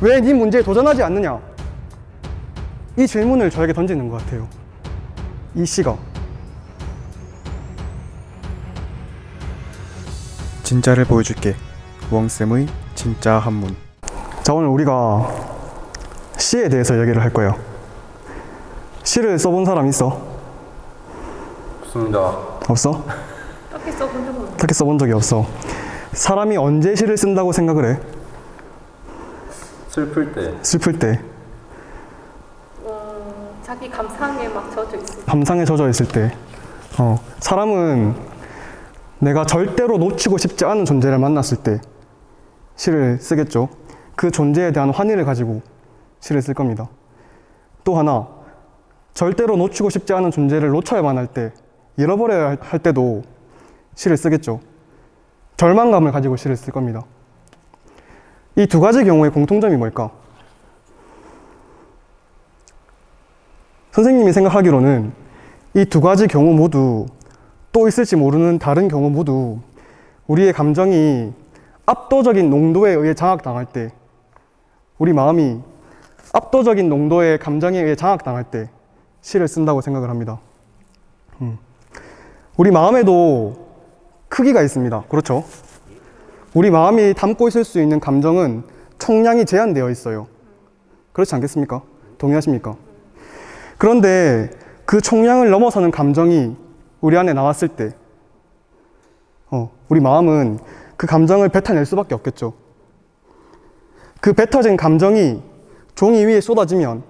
왜 네 문제에 도전하지 않느냐? 이 질문을 저에게 던지는 것 같아요. 이 시가. 진짜를 보여줄게. 웡쌤의 진짜 한문. 자, 오늘 우리가 시에 대해서 얘기를 할 거예요. 시를 써본 사람 있어? 없습니다. 없어? 딱히 써본 적은 없어요. 딱히 써본 적이 없어. 사람이 언제 시를 쓴다고 생각을 해? 슬플 때. 슬플 때, 자기 감상에 막 젖어 있을 때. 감상에 젖어 있을 때. 사람은 내가 절대로 놓치고 싶지 않은 존재를 만났을 때 시를 쓰겠죠. 그 존재에 대한 환희를 가지고 시를 쓸 겁니다. 또 하나, 절대로 놓치고 싶지 않은 존재를 놓쳐야만 할 때, 잃어버려야 할 때도 시를 쓰겠죠. 절망감을 가지고 시를 쓸 겁니다. 이 두 가지 경우의 공통점이 뭘까? 선생님이 생각하기로는 이 두 가지 경우 모두, 또 있을지 모르는 다른 경우 모두 우리의 감정이 압도적인 농도에 의해 장악당할 때, 우리 마음이 압도적인 농도의 감정에 의해 장악당할 때 시를 쓴다고 생각을 합니다. 우리 마음에도 크기가 있습니다. 그렇죠? 우리 마음이 담고 있을 수 있는 감정은 총량이 제한되어 있어요. 그렇지 않겠습니까? 동의하십니까? 그런데 그 총량을 넘어서는 감정이 우리 안에 나왔을 때, 우리 마음은 그 감정을 뱉어낼 수밖에 없겠죠. 그 뱉어진 감정이 종이 위에 쏟아지면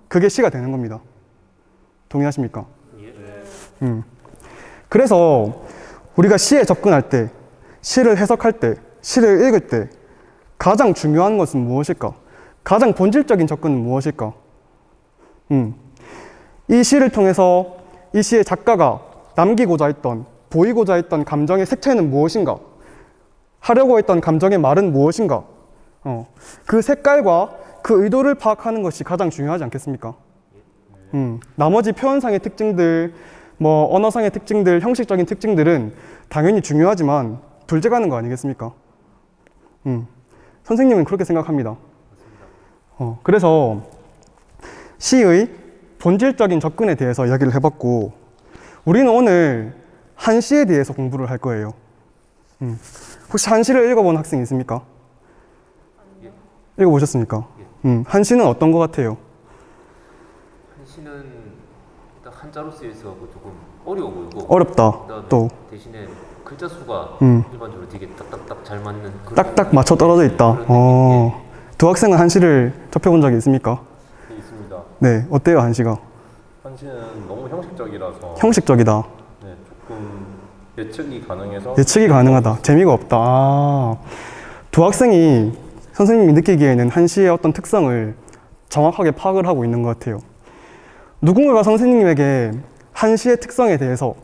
그게 시가 되는 겁니다. 동의하십니까? 그래서 우리가 시에 접근할 때, 시를 해석할 때, 시를 읽을 때 가장 중요한 것은 무엇일까? 가장 본질적인 접근은 무엇일까? 이 시를 통해서 이 시의 작가가 남기고자 했던, 보이고자 했던 감정의 색채는 무엇인가? 하려고 했던 감정의 말은 무엇인가? 그 색깔과 그 의도를 파악하는 것이 가장 중요하지 않겠습니까? 나머지 표현상의 특징들, 뭐 언어상의 특징들, 형식적인 특징들은 당연히 중요하지만 둘째가는 거 아니겠습니까? 선생님은 그렇게 생각합니다. 그래서 시의 본질적인 접근에 대해서 이야기를 해봤고, 우리는 오늘 한시에 대해서 공부를 할 거예요. 혹시 한시를 읽어본 학생 있습니까? 읽어보셨습니까? 한시는 어떤 것 같아요? 한시는 일단 한자로 쓰여서 조금 어려워 보이고. 어렵다. 그다음에 또 대신에 글자 수가 일반적으로 되게 딱딱딱 잘 맞는 그런 딱딱 맞춰 떨어져 있다. 그런 느낌이 두 학생은 한시를 접해본 적이 있습니까? 네, 있습니다. 네, 어때요 한시가? 한시는 너무 형식적이라서 형식적이다. 네, 조금 예측이 가능해서 예측이 가능하다. 재미가 없다. 두 학생이 선생님이 느끼기에는 한시의 어떤 특성을 정확하게 파악을 하고 있는 것 같아요. 누군가가 선생님에게 한시의 특성에 대해서,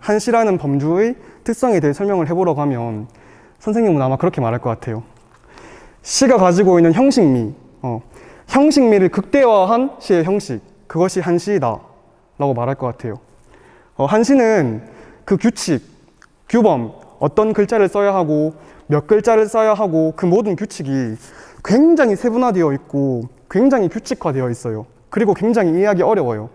한시라는 범주의 특성에 대해 설명을 해보려고 하면 선생님은 아마 그렇게 말할 것 같아요. 시가 가지고 있는 형식미, 형식미를 극대화한 시의 형식, 그것이 한시이다 라고 말할 것 같아요. 한시는 그 규칙, 규범, 어떤 글자를 써야 하고 몇 글자를 써야 하고 그 모든 규칙이 굉장히 세분화되어 있고 굉장히 규칙화되어 있어요. 그리고 굉장히 이해하기 어려워요.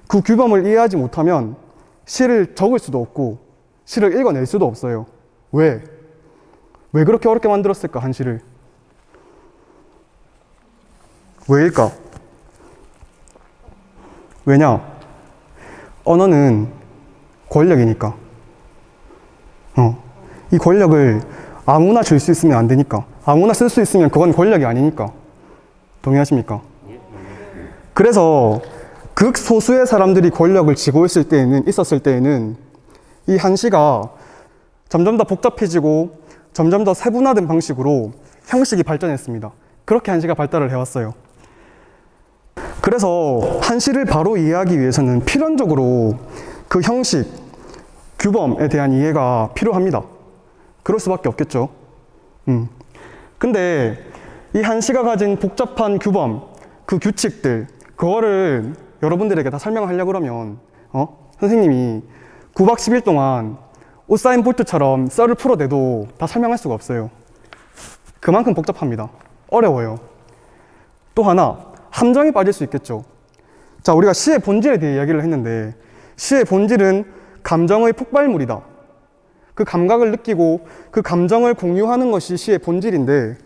그 규범을 이해하지 못하면 시를 적을 수도 없고 시를 읽어낼 수도 없어요. 왜? 왜 그렇게 어렵게 만들었을까, 한시를? 왜일까? 왜냐? 언어는 권력이니까. 이 권력을 아무나 줄 수 있으면 안 되니까. 아무나 쓸 수 있으면 그건 권력이 아니니까. 동의하십니까? 그래서 극소수의 사람들이 권력을 쥐고 있었을 때에는 이 한시가 점점 더 복잡해지고 점점 더 세분화된 방식으로 형식이 발전했습니다. 그렇게 한시가 발달을 해왔어요. 그래서 한시를 바로 이해하기 위해서는 필연적으로 그 형식, 규범에 대한 이해가 필요합니다. 그럴 수밖에 없겠죠. 근데 이 한시가 가진 복잡한 규범, 그 규칙들, 그거를 여러분들에게 다 설명하려고 그러면 선생님이 9박 10일 동안 우사인 볼트처럼 썰을 풀어내도 다 설명할 수가 없어요. 그만큼 복잡합니다. 어려워요. 또 하나, 함정이 빠질 수 있겠죠. 자, 우리가 시의 본질에 대해 이야기를 했는데 시의 본질은 감정의 폭발물이다. 그 감각을 느끼고 그 감정을 공유하는 것이 시의 본질인데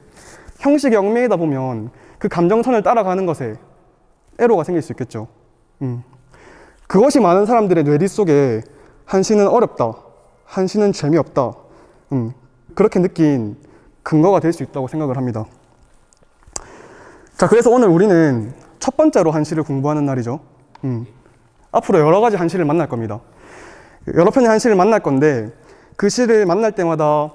형식이 얽매이다 보면 그 감정선을 따라가는 것에 애로가 생길 수 있겠죠. 그것이 많은 사람들의 뇌리 속에 한시는 어렵다, 한시는 재미없다, 그렇게 느낀 근거가 될 수 있다고 생각을 합니다. 자, 그래서 오늘 우리는 첫 번째로 한시를 공부하는 날이죠. 앞으로 여러 가지 한시를 만날 겁니다. 여러 편의 한시를 만날 건데 그 시를 만날 때마다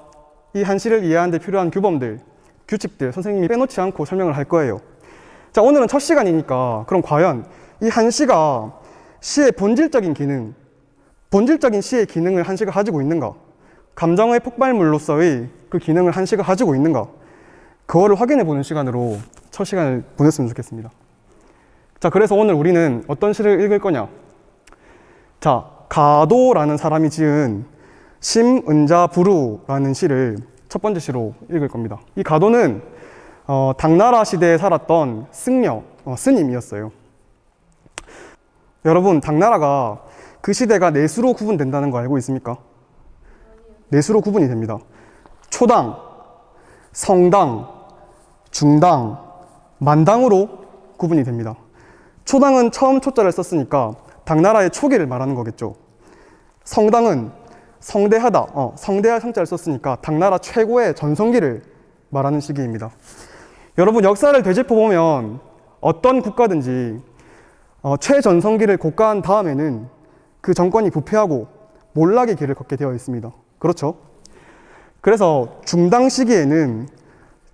이 한시를 이해하는 데 필요한 규범들, 규칙들 선생님이 빼놓지 않고 설명을 할 거예요. 자, 오늘은 첫 시간이니까 그럼 과연 이 한시가 시의 본질적인 기능, 본질적인 시의 기능을 한시가 가지고 있는가? 감정의 폭발물로서의 그 기능을 한시가 가지고 있는가? 그거를 확인해 보는 시간으로 첫 시간을 보냈으면 좋겠습니다. 자, 그래서 오늘 우리는 어떤 시를 읽을 거냐? 자, 가도라는 사람이 지은 심은자부루라는 시를 첫 번째 시로 읽을 겁니다. 이 가도는 당나라 시대에 살았던 승려, 스님이었어요. 여러분, 당나라가 그 시대가 내수로 구분된다는 거 알고 있습니까? 내수로 구분이 됩니다. 초당, 성당, 중당, 만당으로 구분이 됩니다. 초당은 처음 초자를 썼으니까 당나라의 초기를 말하는 거겠죠. 성당은 성대하다, 성대할 성자를 썼으니까 당나라 최고의 전성기를 말하는 시기입니다. 여러분, 역사를 되짚어보면 어떤 국가든지 최전성기를 고가한 다음에는 그 정권이 부패하고 몰락의 길을 걷게 되어 있습니다. 그렇죠? 그래서 중당 시기에는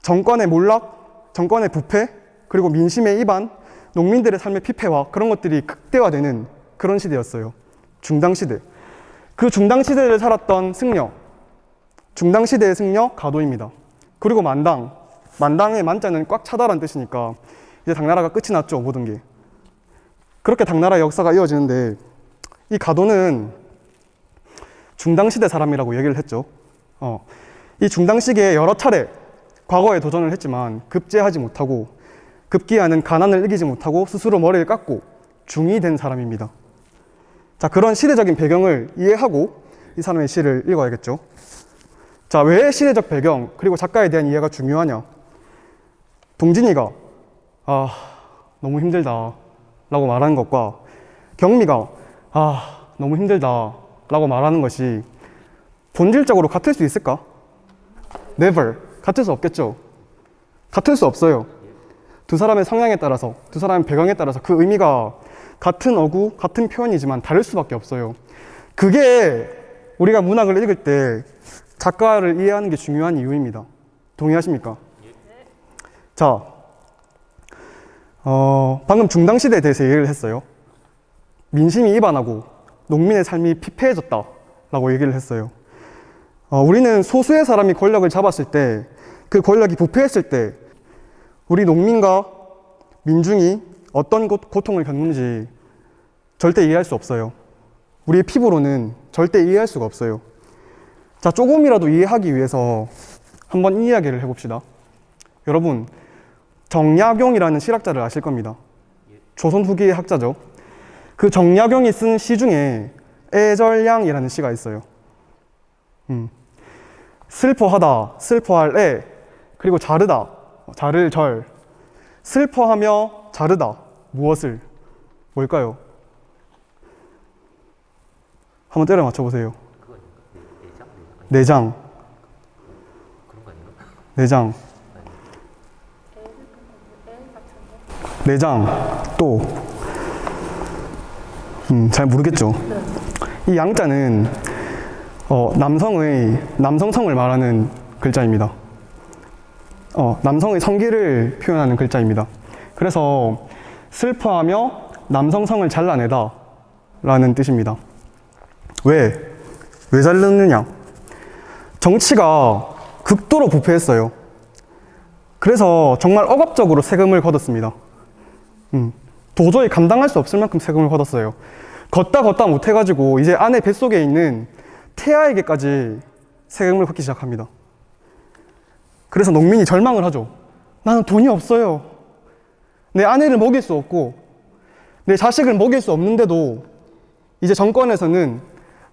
정권의 몰락, 정권의 부패, 그리고 민심의 이반, 농민들의 삶의 피폐화 그런 것들이 극대화되는 그런 시대였어요. 중당 시대. 그 중당 시대를 살았던 승려, 중당 시대의 승려 가도입니다. 그리고 만당, 만당의 만자는 꽉 차다란 뜻이니까 이제 당나라가 끝이 났죠, 모든 게. 그렇게 당나라의 역사가 이어지는데 이 가도는 중당 시대 사람이라고 얘기를 했죠. 이 중당 시기에 여러 차례 과거에 도전을 했지만 급제하지 못하고 급기야는 가난을 이기지 못하고 스스로 머리를 깎고 중이 된 사람입니다. 자, 그런 시대적인 배경을 이해하고 이 사람의 시를 읽어야겠죠. 자, 왜 시대적 배경 그리고 작가에 대한 이해가 중요하냐? 동진이가 너무 힘들다 라고 말하는 것과 경미가 너무 힘들다 라고 말하는 것이 본질적으로 같을 수 있을까? Never. 같을 수 없겠죠. 같을 수 없어요. 두 사람의 성향에 따라서, 두 사람의 배경에 따라서 그 의미가 같은 어구, 같은 표현이지만 다를 수밖에 없어요. 그게 우리가 문학을 읽을 때 작가를 이해하는 게 중요한 이유입니다. 동의하십니까? 자, 방금 중당시대에 대해서 얘기를 했어요. 민심이 이반하고 농민의 삶이 피폐해졌다 라고 얘기를 했어요. 우리는 소수의 사람이 권력을 잡았을 때, 그 권력이 부패했을 때 우리 농민과 민중이 어떤 고통을 겪는지 절대 이해할 수 없어요. 우리의 피부로는 절대 이해할 수가 없어요. 자, 조금이라도 이해하기 위해서 한번 이 이야기를 해봅시다. 여러분, 정약용이라는 실학자를 아실 겁니다. 조선 후기의 학자죠. 그 정약용이 쓴 시 중에 애절양이라는 시가 있어요. 슬퍼하다, 슬퍼할 애, 그리고 자르다, 자를 절. 슬퍼하며 자르다, 무엇을? 뭘까요? 한번 때려 맞춰보세요. 내장. 내장. 내장. 또. 잘 모르겠죠. 이 양자는 남성의 남성성을 말하는 글자입니다. 남성의 성기를 표현하는 글자입니다. 그래서 슬퍼하며 남성성을 잘라내다 라는 뜻입니다. 왜 자르느냐? 정치가 극도로 부패했어요. 그래서 정말 억압적으로 세금을 걷었습니다. 도저히 감당할 수 없을 만큼 세금을 걷었어요. 걷다 못해가지고 이제 아내 뱃속에 있는 태아에게까지 세금을 걷기 시작합니다. 그래서 농민이 절망을 하죠. 나는 돈이 없어요. 내 아내를 먹일 수 없고 내 자식을 먹일 수 없는데도 이제 정권에서는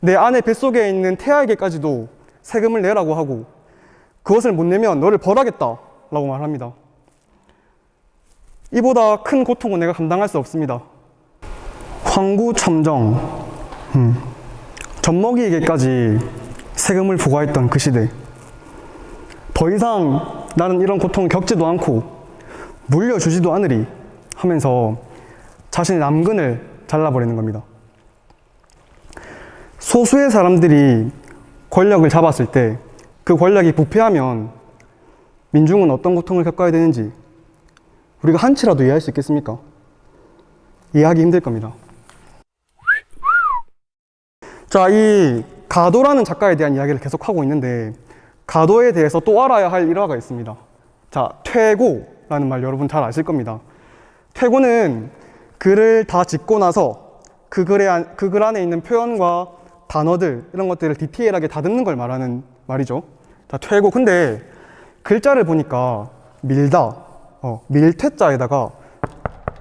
내 아내 뱃속에 있는 태아에게까지도 세금을 내라고 하고 그것을 못 내면 너를 벌하겠다라고 말합니다. 이보다 큰 고통은 내가 감당할 수 없습니다. 황구첨정, 젖먹이에게까지 세금을 부과했던 그 시대. 더 이상 나는 이런 고통을 겪지도 않고 물려주지도 않으리 하면서 자신의 남근을 잘라버리는 겁니다. 소수의 사람들이 권력을 잡았을 때 그 권력이 부패하면 민중은 어떤 고통을 겪어야 되는지 우리가 한치라도 이해할 수 있겠습니까? 이해하기 힘들 겁니다. 자, 이 가도라는 작가에 대한 이야기를 계속하고 있는데 가도에 대해서 또 알아야 할 일화가 있습니다. 자, 퇴고라는 말 여러분 잘 아실 겁니다. 퇴고는 글을 다 짓고 나서 그 글 안에 있는 표현과 단어들 이런 것들을 디테일하게 다듬는 걸 말하는 말이죠. 자, 퇴고. 근데 글자를 보니까 밀다, 밀퇴자에다가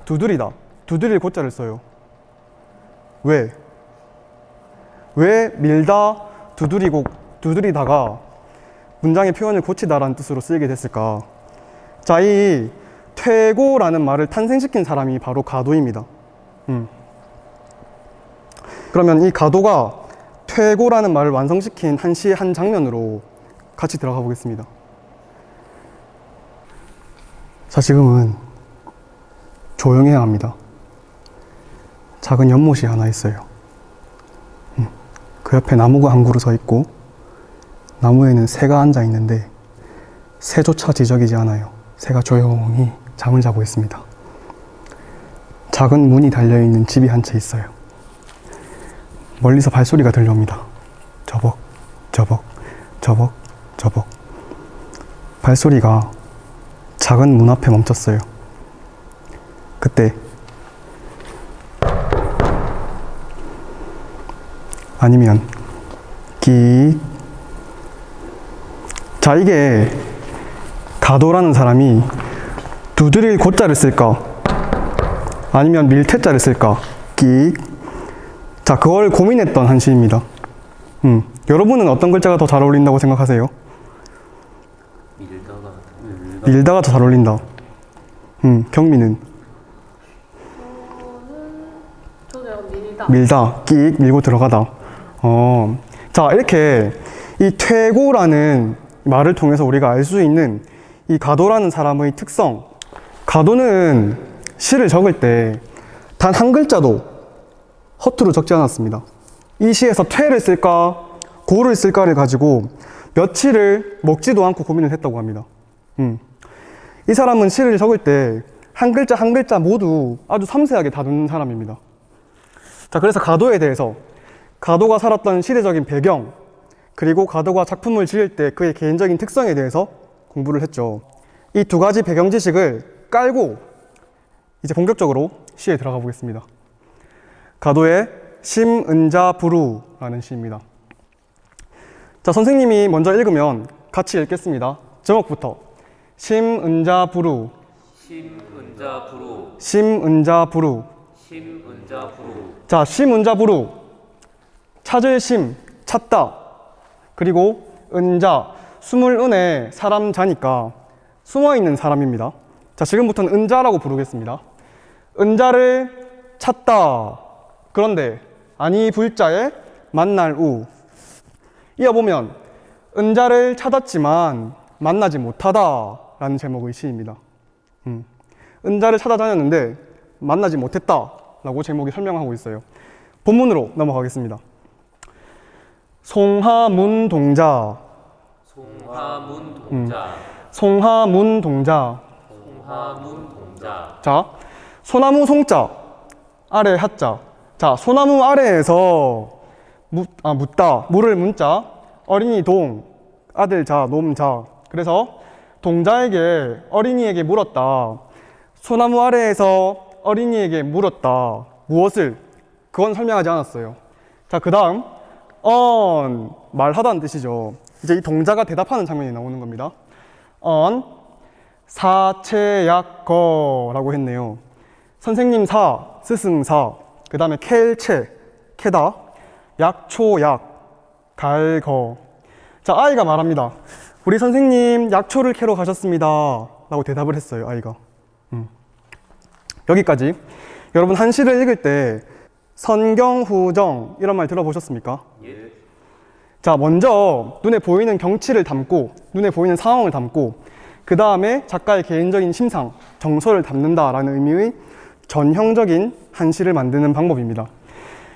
두드리다, 두드릴 고자를 써요. 왜 밀다, 두드리다가 문장의 표현을 고치다라는 뜻으로 쓰이게 됐을까? 자, 이 퇴고라는 말을 탄생시킨 사람이 바로 가도입니다. 그러면 이 가도가 퇴고라는 말을 완성시킨 한 시의 한 장면으로 같이 들어가 보겠습니다. 자, 지금은 조용해야 합니다. 작은 연못이 하나 있어요. 그 옆에 나무가 한 그루 서 있고 나무에는 새가 앉아 있는데 새조차 지저귀지 않아요. 새가 조용히 잠을 자고 있습니다. 작은 문이 달려있는 집이 한 채 있어요. 멀리서 발소리가 들려옵니다. 저벅, 저벅, 저벅, 저벅. 발소리가 작은 문 앞에 멈췄어요. 그때 아니면 끼. 자, 이게 가도라는 사람이 두드릴 고자를 쓸까 아니면 밀퇴자를 쓸까 끼. 자, 그걸 고민했던 한 시입니다. 여러분은 어떤 글자가 더 잘 어울린다고 생각하세요? 밀다가 더 잘 어울린다. 경미는? 저도 약간 밀다. 밀다, 끼익, 밀고 들어가다. 자, 이렇게 이 퇴고라는 말을 통해서 우리가 알 수 있는 이 가도라는 사람의 특성. 가도는 시를 적을 때 단 한 글자도 허투루 적지 않았습니다. 이 시에서 퇴를 쓸까, 고를 쓸까를 가지고 며칠을 먹지도 않고 고민을 했다고 합니다. 이 사람은 시를 적을 때 한 글자 한 글자 모두 아주 섬세하게 다루는 사람입니다. 자, 그래서 가도에 대해서 가도가 살았던 시대적인 배경, 그리고 가도가 작품을 지을 때 그의 개인적인 특성에 대해서 공부를 했죠. 이 두 가지 배경 지식을 깔고 이제 본격적으로 시에 들어가 보겠습니다. 가도의 심은자부루라는 시입니다. 자, 선생님이 먼저 읽으면 같이 읽겠습니다. 제목부터. 심은자부루. 심은자부루. 심은자부루. 심은자부루. 자, 심은자부루. 찾을 심, 찾다. 그리고 은자, 숨을 은에 사람 자니까 숨어있는 사람입니다. 자, 지금부터는 은자라고 부르겠습니다. 은자를 찾다. 그런데 아니 불자에 만날 우. 이어보면 은자를 찾았지만 만나지 못하다 라는 제목의 시입니다. 은자를 찾아다녔는데 만나지 못했다 라고 제목이 설명하고 있어요. 본문으로 넘어가겠습니다. 송하문동자. 송하문동자. 송하문동자. 송하문동자. 자, 소나무 송자 아래 하자. 자, 소나무 아래에서 묻다, 물을 문자, 어린이 동, 아들 자, 놈 자. 그래서 동자에게 어린이에게 물었다. 소나무 아래에서 어린이에게 물었다. 무엇을? 그건 설명하지 않았어요. 자, 그 다음 말하다는 뜻이죠. 이제 이 동자가 대답하는 장면이 나오는 겁니다. 언, 사체약거라고 했네요. 선생님 사, 스승 사, 그 다음에 켈체, 캐다, 약초약, 갈거. 자, 아이가 말합니다. 우리 선생님 약초를 캐러 가셨습니다. 라고 대답을 했어요, 아이가. 여기까지. 여러분, 한시를 읽을 때 선경후정 이런 말 들어보셨습니까? 예. 자, 먼저 눈에 보이는 경치를 담고, 눈에 보이는 상황을 담고, 그 다음에 작가의 개인적인 심상, 정서를 담는다라는 의미의 전형적인 한시를 만드는 방법입니다.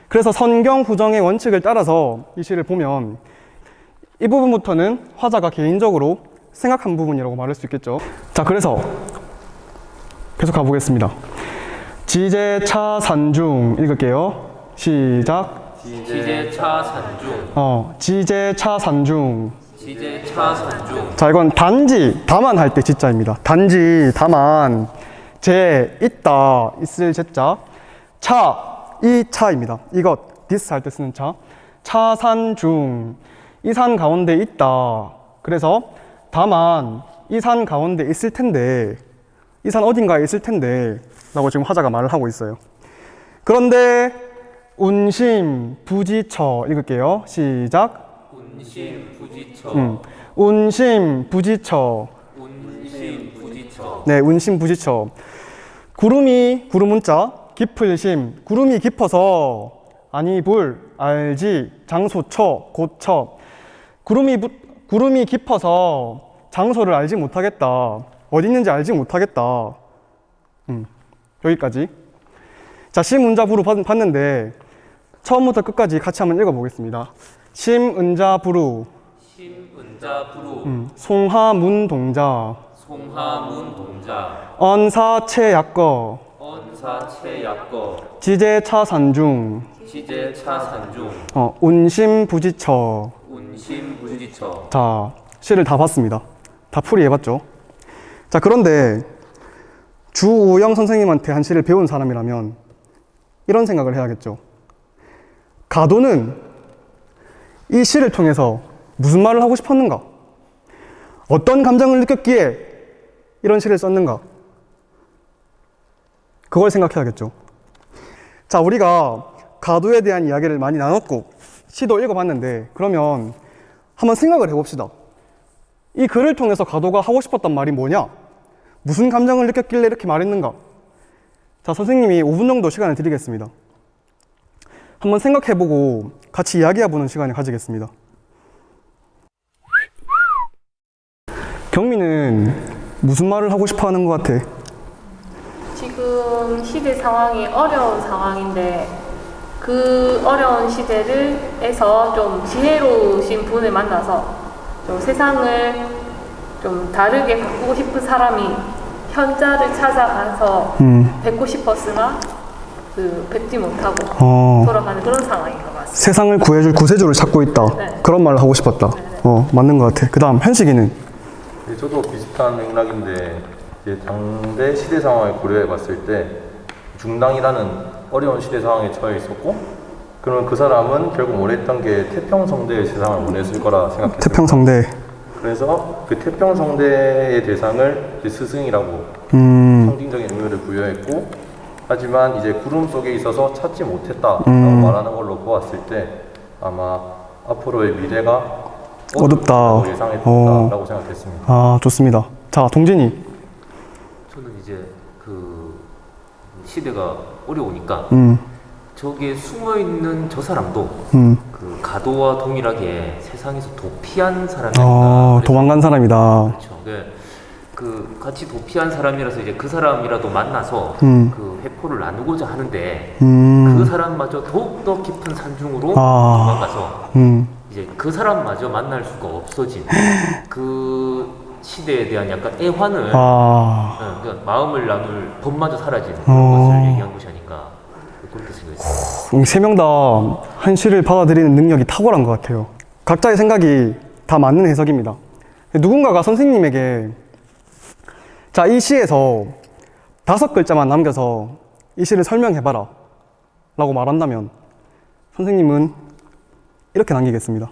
그래서 선경후정의 원칙을 따라서 이 시를 보면 이 부분부터는 화자가 개인적으로 생각한 부분이라고 말할 수 있겠죠. 자, 그래서 계속 가보겠습니다. 지제차산중 읽을게요. 시작. 지제차산중. 지제차산중. 지제차산중. 자, 이건 단지, 다만 할 때 지자입니다. 단지, 다만, 제, 있다, 있을 제자. 차, 이 차입니다. 이것, this 할 때 쓰는 차. 차산중. 이 산 가운데 있다. 그래서 다만 이 산 가운데 있을 텐데, 이 산 어딘가에 있을 텐데 라고 지금 화자가 말을 하고 있어요. 그런데 운심 부지처 읽을게요. 시작. 운심 부지처. 운심 부지처. 운심 부지처. 네, 운심 부지처. 구름이, 구름 문자, 깊을심, 구름이 깊어서 아니 불, 알지, 장소처, 곳처. 구름이 깊어서 장소를 알지 못하겠다. 어디 있는지 알지 못하겠다. 여기까지. 자, 심은자부로 봤는데 처음부터 끝까지 같이 한번 읽어보겠습니다. 심은자부루, 심은자부루. 송하문동자, 송하문동자. 언사체약거, 언사체약거. 지제차산중, 지제차산중. 운심부지처. 운심부지처. 자, 시를 다 봤습니다. 다 풀이해봤죠. 자, 그런데 주우영 선생님한테 한 시를 배운 사람이라면 이런 생각을 해야겠죠. 가도는 이 시를 통해서 무슨 말을 하고 싶었는가? 어떤 감정을 느꼈기에 이런 시를 썼는가? 그걸 생각해야겠죠. 자, 우리가 가도에 대한 이야기를 많이 나눴고 시도 읽어봤는데 그러면 한번 생각을 해봅시다. 이 글을 통해서 가도가 하고 싶었던 말이 뭐냐? 무슨 감정을 느꼈길래 이렇게 말했는가? 자, 선생님이 5분 정도 시간을 드리겠습니다. 한번 생각해보고 같이 이야기해보는 시간을 가지겠습니다. 경미는 무슨 말을 하고 싶어 하는 것 같아? 지금 시대 상황이 어려운 상황인데 그 어려운 시대에서 좀 지혜로우신 분을 만나서 좀 세상을 좀 다르게 바꾸고 싶은 사람이 현자를 찾아가서 뵙고 싶었으나 뵙지 못하고 돌아가는 그런 상황인 것 같습니다. 세상을 구해줄 구세주를 찾고 있다. 네. 그런 말을 하고 싶었다. 맞는 것 같아. 그 다음 현식이는? 네, 저도 비슷한 맥락인데 이제 당대 시대 상황을 고려해 봤을 때 중당이라는 어려운 시대 상황에 처해 있었고 그러면 그 사람은 결국 원했던 게 태평성대의 세상을 원했을 거라 생각했어요. 태평성대. 그래서 그 태평성대의 대상을 이제 스승이라고 상징적인 의미를 부여했고 하지만 이제 구름 속에 있어서 찾지 못했다라고 말하는 걸로 보았을 때 아마 앞으로의 미래가 어둡다. 예상했다라고 생각했습니다. 아, 좋습니다. 자, 동진이. 저는 이제 그 시대가 어려우니까 저기에 숨어 있는 저 사람도 그 가도와 동일하게 세상에서 도피한 사람이 아닌가. 도망간 사람이다. 그렇죠. 그 같이 도피한 사람이라서 이제 그 사람이라도 만나서 그 회포를 나누고자 하는데 그 사람마저 더욱더 깊은 산중으로 도망가서 이제 그 사람마저 만날 수가 없어진 그 시대에 대한 약간 애환을 그러니까 마음을 나눌 법마저 사라지는 그런 것을 얘기한 것이 아닌가 그렇게 생각했습니다. 세 명 다 한시를 받아들이는 능력이 탁월한 것 같아요. 각자의 생각이 다 맞는 해석입니다. 누군가가 선생님에게 자, 이 시에서 5글자만 남겨서 이 시를 설명해봐라 라고 말한다면 선생님은 이렇게 남기겠습니다.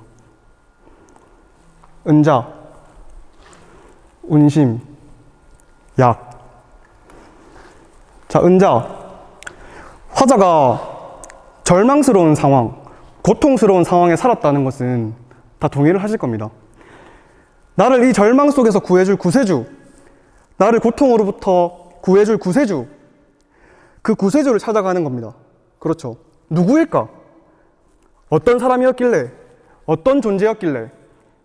은자, 운심, 약. 자, 은자. 화자가 절망스러운 상황, 고통스러운 상황에 살았다는 것은 다 동의를 하실 겁니다. 나를 이 절망 속에서 구해줄 구세주, 나를 고통으로부터 구해줄 구세주, 그 구세주를 찾아가는 겁니다. 그렇죠. 누구일까? 어떤 사람이었길래, 어떤 존재였길래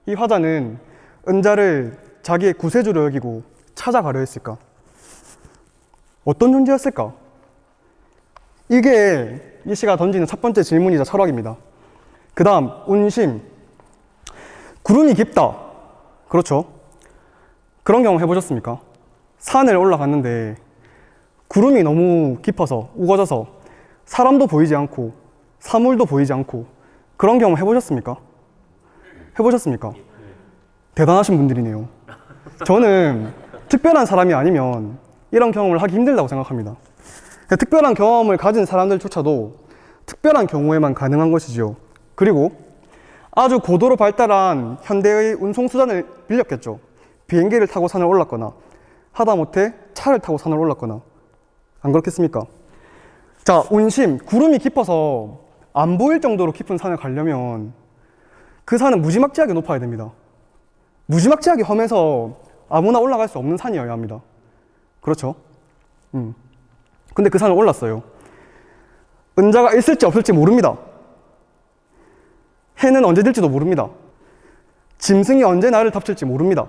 이 화자는 은자를 자기의 구세주로 여기고 찾아가려 했을까? 어떤 존재였을까? 이게 이 씨가 던지는 첫 번째 질문이자 철학입니다. 그 다음, 운심. 구름이 깊다. 그렇죠. 그런 경험 해보셨습니까? 산을 올라갔는데 구름이 너무 깊어서 우거져서 사람도 보이지 않고 사물도 보이지 않고 그런 경험 해보셨습니까? 해보셨습니까? 대단하신 분들이네요. 저는 특별한 사람이 아니면 이런 경험을 하기 힘들다고 생각합니다. 특별한 경험을 가진 사람들조차도 특별한 경우에만 가능한 것이죠. 그리고 아주 고도로 발달한 현대의 운송수단을 빌렸겠죠. 비행기를 타고 산을 올랐거나 하다못해 차를 타고 산을 올랐거나 안 그렇겠습니까? 자, 운심, 구름이 깊어서 안 보일 정도로 깊은 산을 가려면 그 산은 무지막지하게 높아야 됩니다. 무지막지하게 험해서 아무나 올라갈 수 없는 산이어야 합니다. 그렇죠? 근데 그 산을 올랐어요. 은자가 있을지 없을지 모릅니다. 해는 언제 질지도 모릅니다. 짐승이 언제 나를 덮칠지 모릅니다.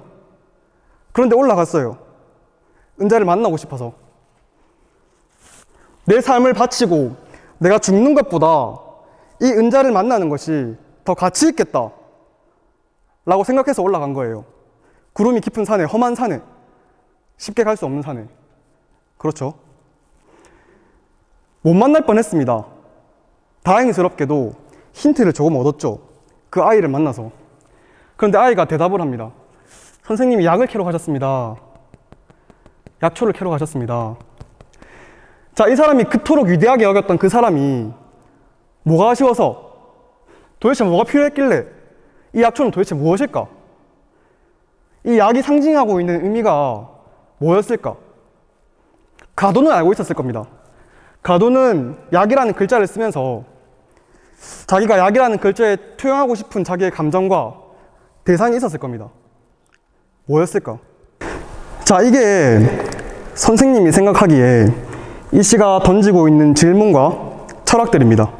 그런데 올라갔어요. 은자를 만나고 싶어서. 내 삶을 바치고 내가 죽는 것보다 이 은자를 만나는 것이 더 가치 있겠다 라고 생각해서 올라간 거예요. 구름이 깊은 산에, 험한 산에, 쉽게 갈 수 없는 산에. 그렇죠. 못 만날 뻔했습니다. 다행스럽게도 힌트를 조금 얻었죠. 그 아이를 만나서. 그런데 아이가 대답을 합니다. 선생님이 약을 캐러 가셨습니다. 약초를 캐러 가셨습니다. 자, 이 사람이 그토록 위대하게 여겼던 그 사람이 뭐가 아쉬워서, 도대체 뭐가 필요했길래 이 약초는 도대체 무엇일까? 이 약이 상징하고 있는 의미가 뭐였을까? 가도는 알고 있었을 겁니다. 가도는 약이라는 글자를 쓰면서 자기가 약이라는 글자에 투영하고 싶은 자기의 감정과 대상이 있었을 겁니다. 뭐였을까? 자, 이게 선생님이 생각하기에 이 씨가 던지고 있는 질문과 철학들입니다.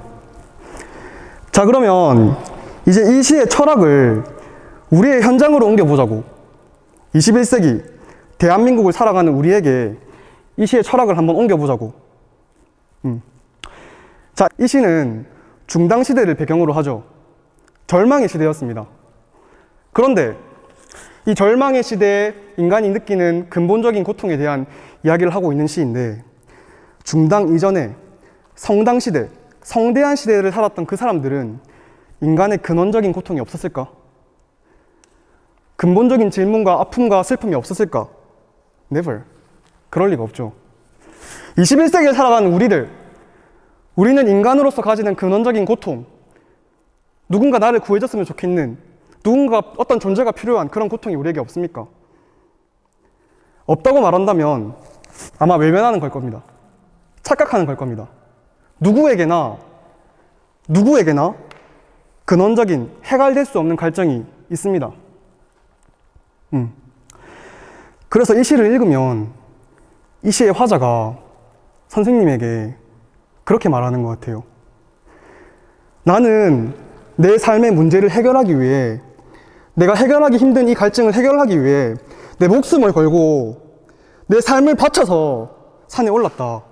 자, 그러면 이제 이 시의 철학을 우리의 현장으로 옮겨보자고. 21세기 대한민국을 살아가는 우리에게 이 시의 철학을 한번 옮겨보자고. 자, 이 시는 중당시대를 배경으로 하죠. 절망의 시대였습니다. 그런데 이 절망의 시대에 인간이 느끼는 근본적인 고통에 대한 이야기를 하고 있는 시인데, 중당 이전에 성당 시대, 성대한 시대를 살았던 그 사람들은 인간의 근원적인 고통이 없었을까? 근본적인 질문과 아픔과 슬픔이 없었을까? Never. 그럴 리가 없죠. 21세기에 살아가는 우리는 인간으로서 가지는 근원적인 고통, 누군가 나를 구해줬으면 좋겠는, 누군가 어떤 존재가 필요한 그런 고통이 우리에게 없습니까? 없다고 말한다면 아마 외면하는 걸 겁니다. 착각하는 걸 겁니다. 누구에게나 근원적인 해결될 수 없는 갈증이 있습니다. 그래서 이 시를 읽으면 이 시의 화자가 선생님에게 그렇게 말하는 것 같아요. 나는 내 삶의 문제를 해결하기 위해, 내가 해결하기 힘든 이 갈증을 해결하기 위해 내 목숨을 걸고 내 삶을 바쳐서 산에 올랐다.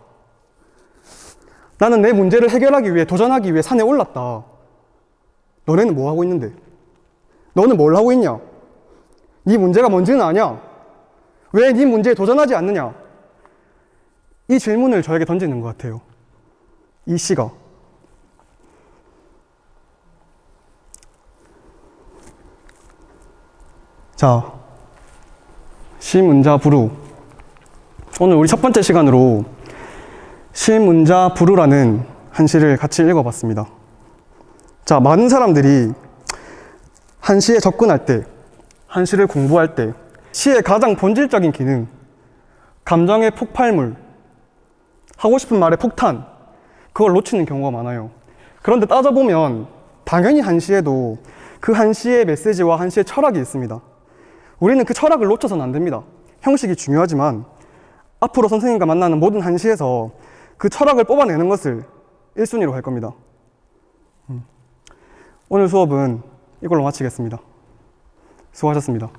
나는 내 문제를 해결하기 위해, 도전하기 위해 산에 올랐다. 너네는 뭐 하고 있는데? 너는 뭘 하고 있냐? 네 문제가 뭔지는 아냐? 왜 네 문제에 도전하지 않느냐? 이 질문을 저에게 던지는 것 같아요. 이 시가. 자, 시문자부루. 오늘 우리 첫 번째 시간으로 시문자부루라는 한 시를 같이 읽어봤습니다. 자, 많은 사람들이 한 시에 접근할 때, 한 시를 공부할 때 시의 가장 본질적인 기능, 감정의 폭발물, 하고 싶은 말의 폭탄, 그걸 놓치는 경우가 많아요. 그런데 따져보면 당연히 한시에도 그 한시의 메시지와 한시의 철학이 있습니다. 우리는 그 철학을 놓쳐서는 안 됩니다. 형식이 중요하지만 앞으로 선생님과 만나는 모든 한시에서 그 철학을 뽑아내는 것을 1순위로 할 겁니다. 오늘 수업은 이걸로 마치겠습니다. 수고하셨습니다.